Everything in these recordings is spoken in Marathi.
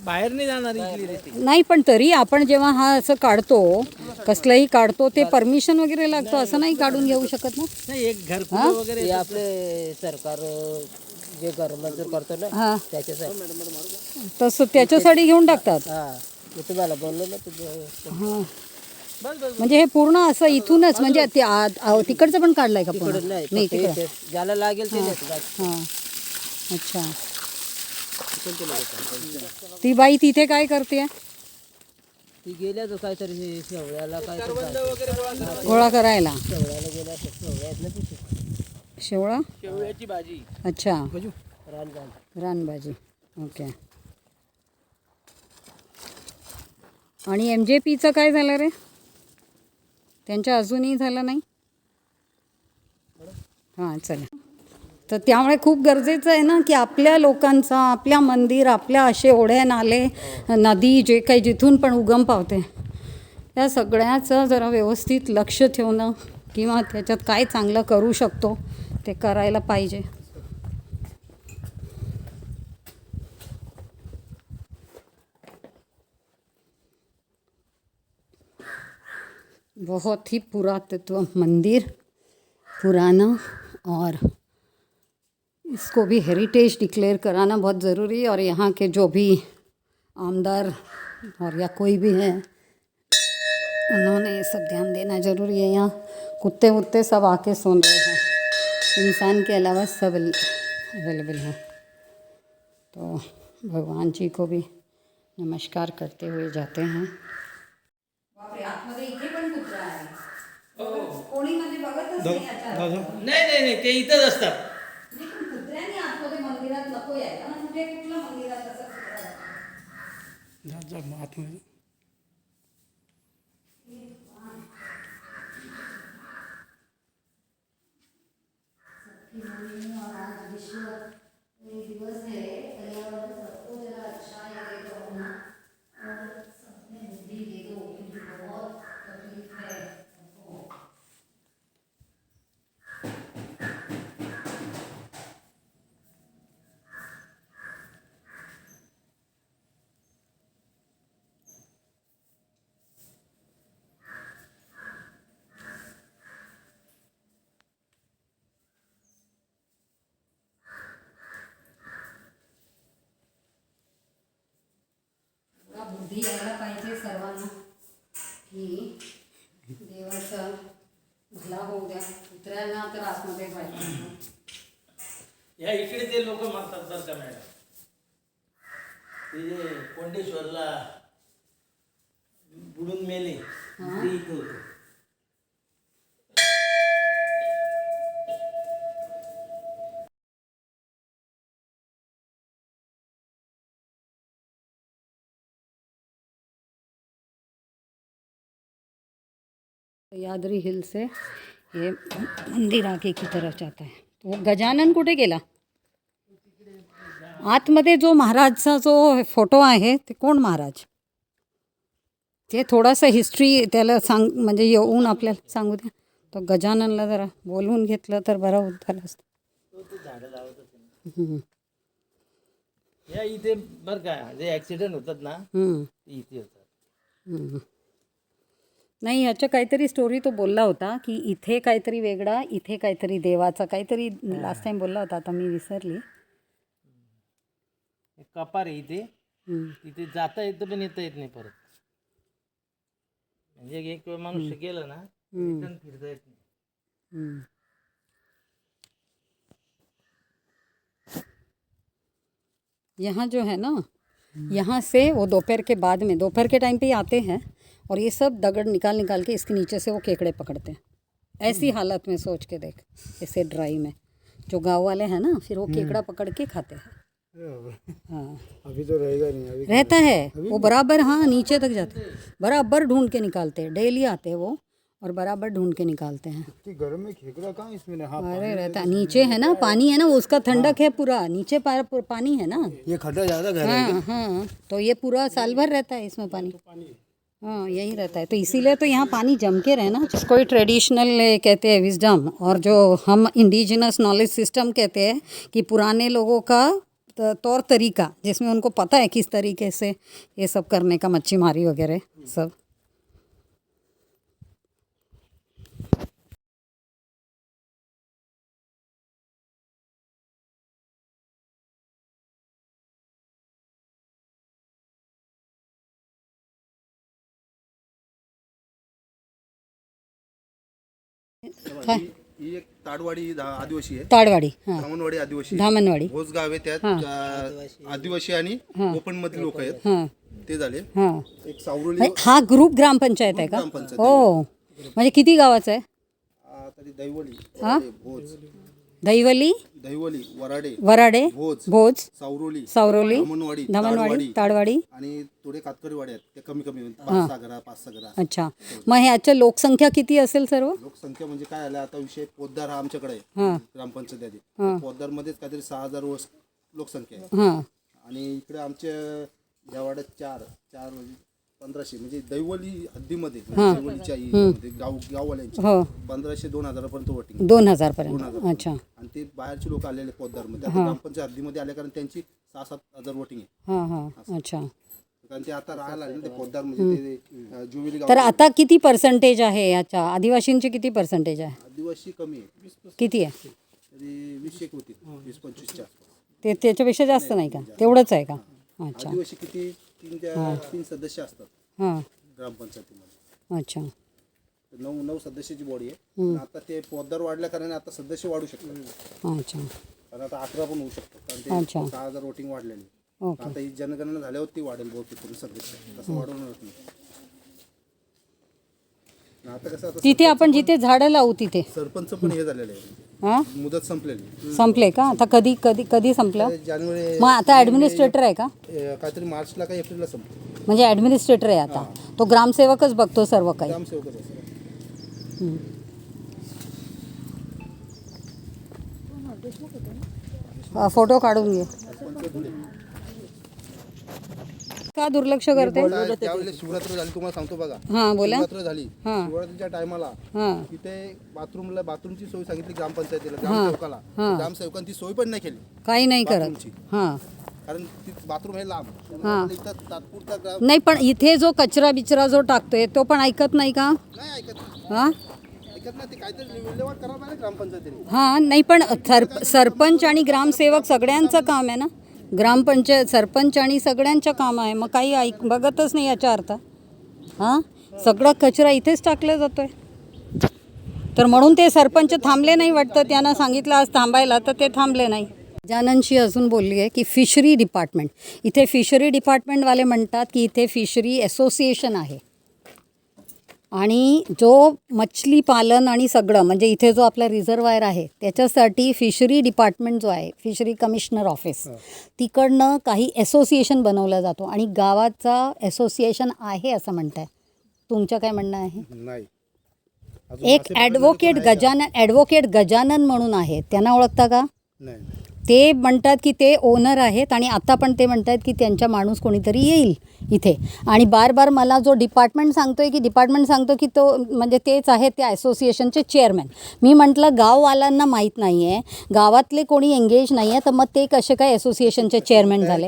बाहेर नाही जाणार इथली रेती. नाही पण तरी आपण जेव्हा हा असं काढतो कसलंही काढतो ते परमिशन वगैरे लागतो असं नाही काढून घेऊ शकत ना. नाही एक घरकुल वगैरे हे आपले सरकार जे घर मंजूर करतो ना हां त्याच्यासाठी. तसं त्याच्यासाठी घेऊन टाकतात. हां मी तुम्हाला बोललो ना तुझं हां म्हणजे हे पूर्ण असं इथूनच म्हणजे तिकडचं पण काढलंय का पूर्ण? नाही नाही फक्त तिकडं. इथे ज्याला लागेल ते देतो बाकी. हां अच्छा. ती बाई तिथे काय करते? ती गेल्या तो काहीतरी हे शेवळ्याला काहीतरी गोळा करायला. शेवळ्याला गेल्या शेवळ्या आहेत ना तिथे शेवळा शेवयाची भाजी. अच्छा रानबाग. रानभाजी ओके. आणि MJPचं काय झालं रे? त्यांच्या अजूनही झालं नाही. हां चला. तर त्यामुळे खूप गरजेचं आहे ना की आपल्या लोकांचा आपल्या मंदिर आपल्या असे ओढे नाले नदी जे काही जिथून पण उगम पावते त्या सगळ्याचं जरा व्यवस्थित लक्ष ठेवणं किंवा त्याच्यात काय चांगलं करू शकतो ते करायला पाहिजे. बहुत ही पुरातत्व मंदिर पुराना और इसको भी हेरिटेज डिक्लेयर कराना बहुत ज़रूरी है. और यहाँ के जो भी आमदार और या कोई भी है उन्होंने ये सब ध्यान देना ज़रूरी है. यहाँ कुत्ते वुत्ते सब आके सुन रहे हैं. इंसान के अलावा सब अवेलेबल हैं. तो भगवान जी को भी नमस्कार करते हुए जाते हैं. नाही नाही नाही ते इथंच असतात. मंदिरात नको यायला ना. कुठे कुठलं मंदिरात असं आतमध्ये और आज विश्व दिवस है पर्यावरण सबको जरा अच्छा लगे तो होना और सबने बुद्धि दे दो क्योंकि बहुत तकलीफ है सबको. बुद्धी यायला पाहिजे सर्वांना की देवाचा भला होऊ द्या. कुत्र्यांना तर आतमध्ये पाहिजे. या इकडे ते लोक मारतात बरं का मॅडम. ते जे कोंडेश्वरला बुडून मेले ते इथं होतं. सह्याद्री हिल से ये मंदिर आगे की तरफ जाता है. तो गजानन कुठे गेला? आतमध्ये जो महाराजचा जो फोटो आहे ते कोण महाराज? ते थोडासा हिस्ट्री त्याला सांग म्हणजे येऊन आपल्याला सांगू द्या. तो गजाननला जरा बोलवून घेतलं तर बरं झालं असतं. या इथे बरं का जे ॲक्सिडेंट होतात ना ते इथे होतात. नाही ह्याच्या काहीतरी स्टोरी तो बोलला होता की इथे काहीतरी वेगळा इथे काहीतरी देवाचा काहीतरी लास्ट टाइम बोलला होता. आता मी विसरली. एक कपार आहे इथे. तिथे जाता येतं पण येता येत नाही परत. म्हणजे एक माणूस गेलं ना रिटर्न फिरता येत नाही. यहाँ जो है ना यहाँ से वो दोपहर के बाद में दोपहर के टाइम पे ही आते हैं और ये सब दगड़ निकाल निकाल के इसके नीचे से वो केकड़े पकड़ते हैं. ऐसी हालत में सोच के देख ऐसे ड्राई में जो गांव वाले हैं ना फिर वो केकड़ा पकड़ के खाते हैं. हाँ अभी तो रहेगा नहीं. अभी रहता है वो बराबर. हाँ नीचे तक जाते हैं बराबर ढूंढ के निकालते हैं. डेली आते हैं वो और बराबर ढूंढ के निकालते हैं. इतनी गर्म में खेकड़ा कहाँ इसमें. हाँ अरे रहता है नीचे है ना पानी है ना वो उसका ठंडक है पूरा नीचे पानी है ना. ये खड्डा ज़्यादा गहरा है. हाँ हाँ तो ये पूरा साल भर रहता है इसमें पानी. हाँ यही रहता है. तो इसीलिए तो यहाँ पानी जम के रहे ना. जिसको ही ट्रेडिशनल कहते हैं विजडम और जो हम इंडिजिनस नॉलेज सिस्टम कहते हैं कि पुराने लोगों का तौर तरीका जिसमें उनको पता है किस तरीके से ये सब करने का, मच्छीमारी वगैरह सब। ही एक ताडवाडी आदिवासी आहे, ताडवाडी, हां, धामणवाडी आदिवासी आहे. धामणवाडी, भोज गाव आहे, त्यात आदिवासी आणि कोकण मधले लोक आहेत, हां ते झाले. हां. एक सावरोली हा ग्रुप ग्रामपंचायत आहे का? ग्रामपंचायत. हो, म्हणजे किती गावाचं आहे? तरी दैवली, हा? वराडे, भोज, दैवली, दैवली, वराडे, वराडे, भोज, भोज, सावरोली, सावरोली, धामणवाडी, धामणवाडी, ताडवाडी. आणि थोडे कातकरीवाडी आहेत, ते कमी कमी 5-6 घरा. अच्छा, मग ह्याच्या लोकसंख्या किती असेल सर्व? लोकसंख्या म्हणजे काय आलं आता विषय, पोद्दार हा आमच्याकडे हां. आहे ग्रामपंचायत आहे. पोद्दार मध्येच काहीतरी 6000 लोकसंख्या आहे. हां आणि इकडे आमच्या या वाड्यात 4 म्हणजे 1500, म्हणजे दैवली हद्दीमध्ये, दैवलीच्या मध्ये गाववाल्यांची हो, 1500-2000 पर्यंत वोटिंग, 2000 पर्यंत. अच्छा, आणि ते बाहेरचे लोक आलेले पोद्दारमध्ये, आता ग्रामपंचायत हद्दीमध्ये आले कारण त्यांची 6-7 वोटिंग आहे. हां हां. अच्छा, कारण ते आता राहायला आले ना ते पोद्दार, म्हणजे ते जुबिली तर गाव. आता किती पर्सेंटेज आहे याच्या आदिवासींची? किती पर्सेंटेज आहे? आदिवासी कमी आहे, किती आहे? तरी 20 होती, 20-25च्या आसपास. ते त्याच्यापेक्षा जास्त नाही का? तेवढंच आहे का? अच्छा, आदिवासी किती 3 सदस्य असतात हां, ग्रामपंचायतीमध्ये. अच्छा, 9 सदस्याची बॉडी आहे. पण आता ते पोद्दार वाढल्या कारण आता सदस्य वाढू शकतात, अच्छा, कारण आता 11 पण होऊ शकतात, कारण ते अच्छा. 6000 वोटिंग वाढलेली. ओके. आता ही जनगणना झाल्यावर ती वाढेल बहुतेक करून सदस्य, तसं वाढवणार नाही. आणि आता कसं, आता तिथे आपण जिथे झाडं लावू तिथे सरपंच पण हे झालेले आहे, हां मुदत संपलेली. संपले का? आता कधी कधी कधी संपलं? जानेवारी मग आता ॲडमिनिस्ट्रेटर आहे का? काहीतरी मार्चला का एप्रिलला संपलं. म्हणजे ॲडमिनिस्ट्रेटर आहे आता, तो ग्रामसेवकच बघतो सर्व काही. ग्रामसेवकच असं. फोटो काढून घे. का दुर्लक्ष करते? त्यावेळेला शिवरात्र झाली, तुम्हाला सांगतो बघा, हां बोला. शिवरात्र झाली, हां. शिवरात्रीच्या टायमाला हां तिथे बाथरूमची सोय सांगितली ग्रामपंचायतीला, ग्रामसेवकाला. ग्रामसेवकांनी ती सोय पण नाही केली, काही नाही करत. बाथरूमची. हां कारण ती बाथरूम हे लांब. हां. इथं तात्पुरता नाही, पण इथे जो कचरा बिचरा जो टाकतोय तो पण ऐकत नाही का? नाही ऐकत, हां ऐकत नाही. ते काहीतरी विल्हेवाट करावं नाही ग्रामपंचायतीने. हां, नाही पण सरपंच आणि ग्रामसेवक सगळ्यांचं काम आहे ना. ग्रामपंचायत, सरपंच आणि सगळ्यांचं काम आहे. मग काही बघतच नाही याचा अर्थ. हां, सगळा कचरा इथेच टाकला जातोय. तर म्हणून ते सरपंच थांबले नाही वाटतं. त्यांना सांगितलं आज थांबायला, तर ते थांबले नाही. गजाननशी अजून बोलली आहे की फिशरी डिपार्टमेंट, इथे फिशरी डिपार्टमेंटवाले म्हणतात की इथे फिशरी असोसिएशन आहे आणि जो मछली पालन आणि सगळं म्हणजे इथे जो आपला रिझर्वायर आहे त्याच्यासाठी फिशरी डिपार्टमेंट जो आहे, फिशरी कमिशनर ऑफिस, तिकडनं काही असोसिएशन बनवला जातो आणि गावाचा असोसिएशन आहे असं म्हणताय. तुमचं काय म्हणणं आहे? नाही. एक ॲडव्होकेट गजानन म्हणून आहे, त्यांना ओळखता का? नाही. ते म्हणतात की ते ओनर आहेत आणि आता पण ते म्हणतात की त्यांचा माणूस कोणीतरी येईल इथे. आणि बार मला जो डिपार्टमेंट सांगतो की तो म्हणजे तेच आहे त्या असोसिएशनचे चेअरमॅन. मी म्हटलं गाववाल्यांना माहीत नाही आहे, गावातले कोणी एंगेज नाही आहे, तर मग ते कसे काय असोसिएशनचे चेअरमॅन झाले?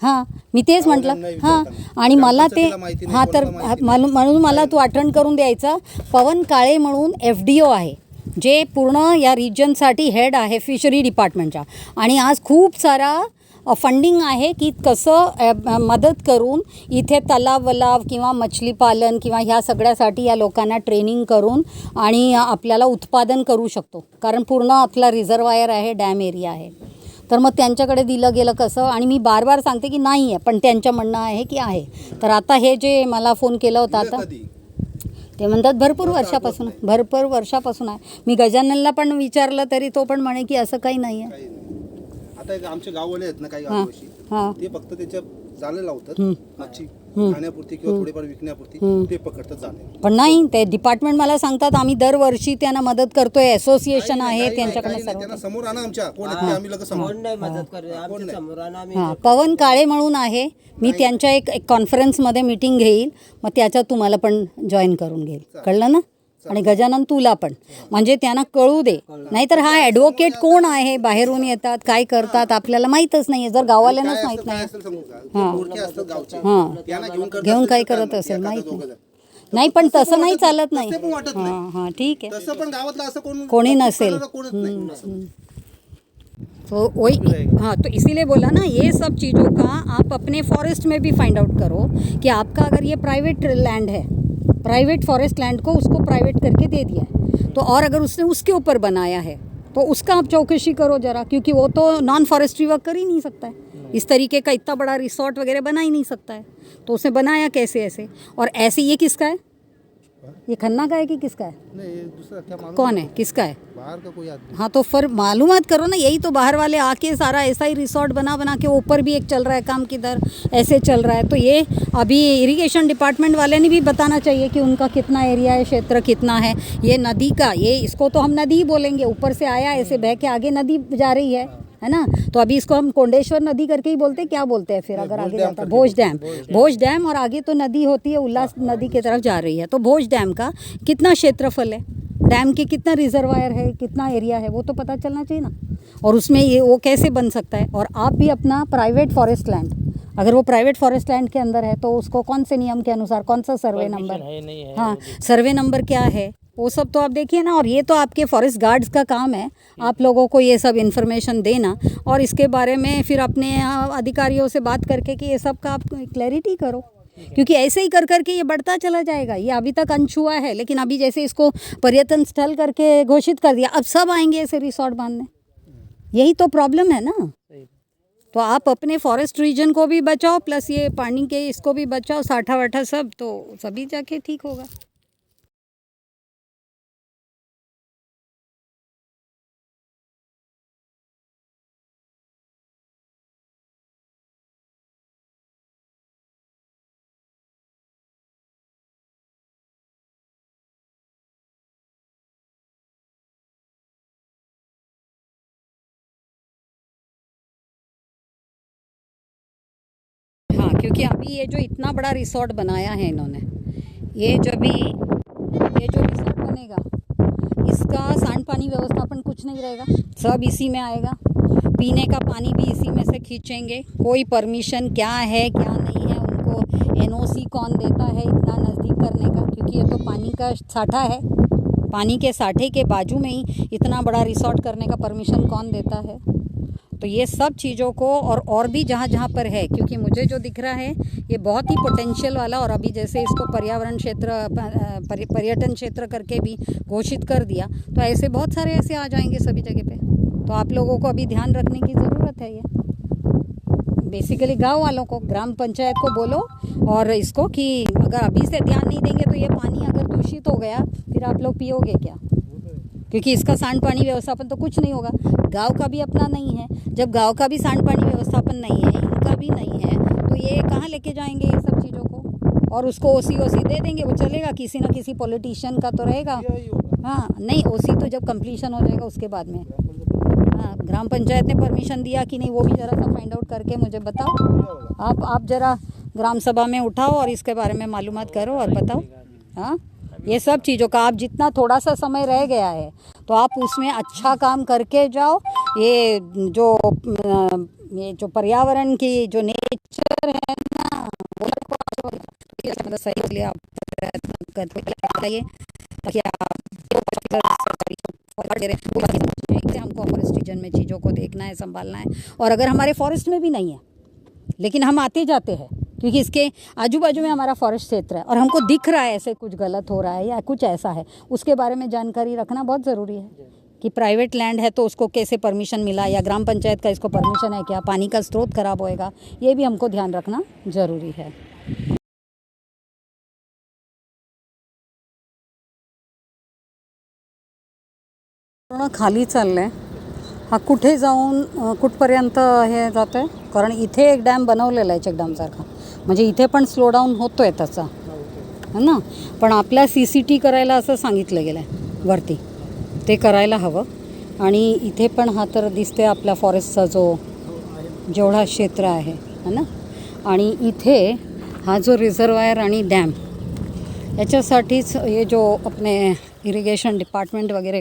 हां, मी तेच म्हटलं. हां, आणि मला ते हां, तर म्हणून मला तू आठवण करून द्यायचा. पवन काळे म्हणून FDO आहे, जे पूर्ण या रिजनसाठी हेड आहे फिशरी डिपार्टमेंटच्या. आणि आज खूप सारा फंडिंग आहे की कसं मदत करून इथे तलाव किंवा मछली पालन किंवा ह्या सगळ्यासाठी या लोकांना ट्रेनिंग करून आणि आपल्याला उत्पादन करू शकतो. कारण पूर्ण आपला रिझर्वायर आहे, डॅम एरिया आहे. तर मग त्यांच्याकडे दिलं गेलं कसं? आणि मी बार सांगते की नाही आहे, पण त्यांचं म्हणणं आहे की आहे. तर आता हे जे मला फोन केला होता आता ते म्हणतात भरपूर वर्षापासून आहे. मी गजाननला पण विचारलं तरी तो पण म्हणे की असं काही नाही आहे. आता एक आमचे गाववाले आहेत ना काही आदिवासी, हां ते फक्त त्याच्या जाळे लावतात मच्छी खाण्यापुरती किंवा थोडेफार विकण्यापुरती, ते पकडतात जाळे. पण नाही, ते डिपार्टमेंट मला सांगतात आम्ही दरवर्षी त्यांना मदत करतोय, असोसिएशन आहे त्यांच्याकडे सर्व. त्यांना समोर आणा आमच्या, कोण आहेत ते आम्ही लगेच समोर. कोण नाही मदत करत आमच्या समोर आणि आम्ही हां, पवन काळे म्हणून आहे. मी त्यांच्या एक कॉन्फरन्समध्ये मीटिंग घेईल, मग त्याच्यात तुम्हाला पण जॉईन करून घेईल. कळलं ना? आणि गजानन तुला पण, म्हणजे त्यांना कळू दे. नाहीतर हा ॲडव्होकेट कोण आहे, बाहेरून येतात, काय करतात आपल्याला माहीतच नाही आहे. जर गाववाल्यांनाच माहीत नाही हां घेऊन काय करत असेल माहीत नाही. नाही पण तसं नाही चालत नाही. हां हां ठीक आहे. तसं पण गावातलं असं कोणी नसेल. तो वही हाँ, तो इसीलिए बोला ना, ये सब चीज़ों का आप अपने फॉरेस्ट में भी फाइंड आउट करो कि आपका अगर ये प्राइवेट लैंड है, प्राइवेट फॉरेस्ट लैंड को उसको प्राइवेट करके दे दिया है तो, और अगर उसने उसके ऊपर बनाया है तो उसका आप चौकसी करो ज़रा, क्योंकि वो तो नॉन फॉरेस्ट्री वर्क कर ही नहीं सकता है. इस तरीके का इतना बड़ा रिसोर्ट वगैरह बना ही नहीं सकता है. तो उसने बनाया कैसे ऐसे. और ऐसे ये किसका है, ये खन्ना का है कि किसका है, नहीं दूसरा क्या मालूम, कौन है, किसका है. बाहर का कोई आदमी. हाँ तो फिर मालूमात करो ना. यही तो बाहर वाले आके सारा ऐसा ही रिसोर्ट बना बना के, ऊपर भी एक चल रहा है काम किधर ऐसे चल रहा है. तो ये अभी इरिगेशन डिपार्टमेंट वाले ने भी बताना चाहिए कि उनका कितना एरिया है, क्षेत्र कितना है. ये नदी का, ये इसको तो हम नदी ही बोलेंगे, ऊपर से आया ऐसे बह के आगे नदी जा रही है ना. तो अभी इसको हम कोंडेश्वर नदी करके ही बोलते हैं, क्या बोलते हैं फिर अगर आगे जाता है भोज डैम, और आगे तो नदी होती है उल्लास नदी की तरफ जा रही है. तो भोज डैम का कितना क्षेत्रफल है, डैम के कितना रिजर्वायर है, कितना एरिया है, वो तो पता चलना चाहिए ना. और उसमें ये वो कैसे बन सकता है. और आप भी अपना प्राइवेट फॉरेस्ट लैंड, अगर वो प्राइवेट फॉरेस्ट लैंड के अंदर है तो उसको कौन से नियम के अनुसार, कौन सा सर्वे नंबर, हाँ सर्वे नंबर क्या है, वो सब तो आप देखिए ना. और ये तो आपके फॉरेस्ट गार्ड्स का काम है आप लोगों को ये सब इन्फॉर्मेशन देना, और इसके बारे में फिर अपने अधिकारियों से बात करके कि ये सब का आप क्लैरिटी करो. क्योंकि ऐसे ही कर करके ये बढ़ता चला जाएगा. ये अभी तक अनछुआ है, लेकिन अभी जैसे इसको पर्यटन स्थल करके घोषित कर दिया, अब सब आएंगे ऐसे रिसोर्ट बांधने. यही तो प्रॉब्लम है ना. तो आप अपने फॉरेस्ट रीजन को भी बचाओ, प्लस ये पानी के इसको भी बचाओ, साठा वाठा सब, तो सभी जाके ठीक होगा. हाँ क्योंकि अभी ये जो इतना बड़ा रिसोर्ट बनाया है इन्होंने, ये जो रिसोर्ट बनेगा, इसका सांड पानी व्यवस्थापन कुछ नहीं रहेगा, सब इसी में आएगा. पीने का पानी भी इसी में से खींचेंगे. कोई परमिशन क्या है क्या नहीं है, उनको एनओसी कौन देता है इतना नज़दीक करने का, क्योंकि ये तो पानी का साठा है. पानी के साठे के बाजू में ही इतना बड़ा रिसोर्ट करने का परमिशन कौन देता है. तो ये सब चीज़ों को और भी जहाँ जहाँ पर है, क्योंकि मुझे जो दिख रहा है ये बहुत ही पोटेंशियल वाला, और अभी जैसे इसको पर्यावरण क्षेत्र पर्यटन क्षेत्र करके भी घोषित कर दिया, तो ऐसे बहुत सारे ऐसे आ जाएंगे सभी जगह पे. तो आप लोगों को अभी ध्यान रखने की ज़रूरत है. ये बेसिकली गांव वालों को, ग्राम पंचायत को बोलो और इसको कि अगर अभी से ध्यान नहीं देंगे तो ये पानी अगर दूषित हो गया फिर आप लोग पियोगे क्या, क्योंकि इसका सांड पानी व्यवस्थापन तो कुछ नहीं होगा. गांव का भी अपना नहीं है. जब गांव का भी सांड पानी व्यवस्थापन नहीं है, इनका भी नहीं है, तो ये कहाँ लेके जाएंगे ये सब चीज़ों को. और उसको ओसी दे देंगे, वो चलेगा, किसी ना किसी पॉलिटिशियन का तो रहेगा. हाँ नहीं, ओसी तो जब कंप्लीशन हो जाएगा उसके बाद में. हाँ ग्राम पंचायत ने परमिशन दिया कि नहीं, वो भी ज़रा सा फाइंड आउट करके मुझे बताओ. आप ज़रा ग्राम सभा में उठाओ और इसके बारे में मालूमात करो और बताओ. हाँ ये सब चीज़ों का आप जितना थोड़ा सा समय रह गया है तो आप उसमें अच्छा काम करके जाओ. ये जो पर्यावरण की जो नेचर है ना, वो सही लिए आप प्रयत्न करते ताकि हमको फॉरेस्ट रीजन में चीज़ों को देखना है, संभालना है. और अगर हमारे फॉरेस्ट में भी नहीं है, लेकिन हम आते जाते हैं क्योंकि इसके आजू बाजू में हमारा फॉरेस्ट क्षेत्र है और हमको दिख रहा है ऐसे कुछ गलत हो रहा है या कुछ ऐसा है, उसके बारे में जानकारी रखना बहुत ज़रूरी है कि प्राइवेट लैंड है तो उसको कैसे परमिशन मिला, या ग्राम पंचायत का इसको परमिशन है क्या, पानी का स्रोत खराब होएगा, ये भी हमको ध्यान रखना ज़रूरी है. पूर्ण खाली चाललंय. हा कुठे जाऊन कुठपर्यंत हे जातं आहे, कारण इथे एक डॅम बनवलेला आहे चेकडॅमसारखा, म्हणजे इथे पण स्लो डाऊन होतो आहे त्याचा, है ना. पण आपल्या CCT करायला असं सांगितलं गेलं आहे वरती, ते करायला हवं. आणि इथे पण हा तर दिसते आपल्या फॉरेस्टचा जेवढा क्षेत्र आहे, है ना. आणि इथे हा जो रिझर्वायर आणि डॅम याच्यासाठीच हे जो अपने इरिगेशन डिपार्टमेंट वगैरे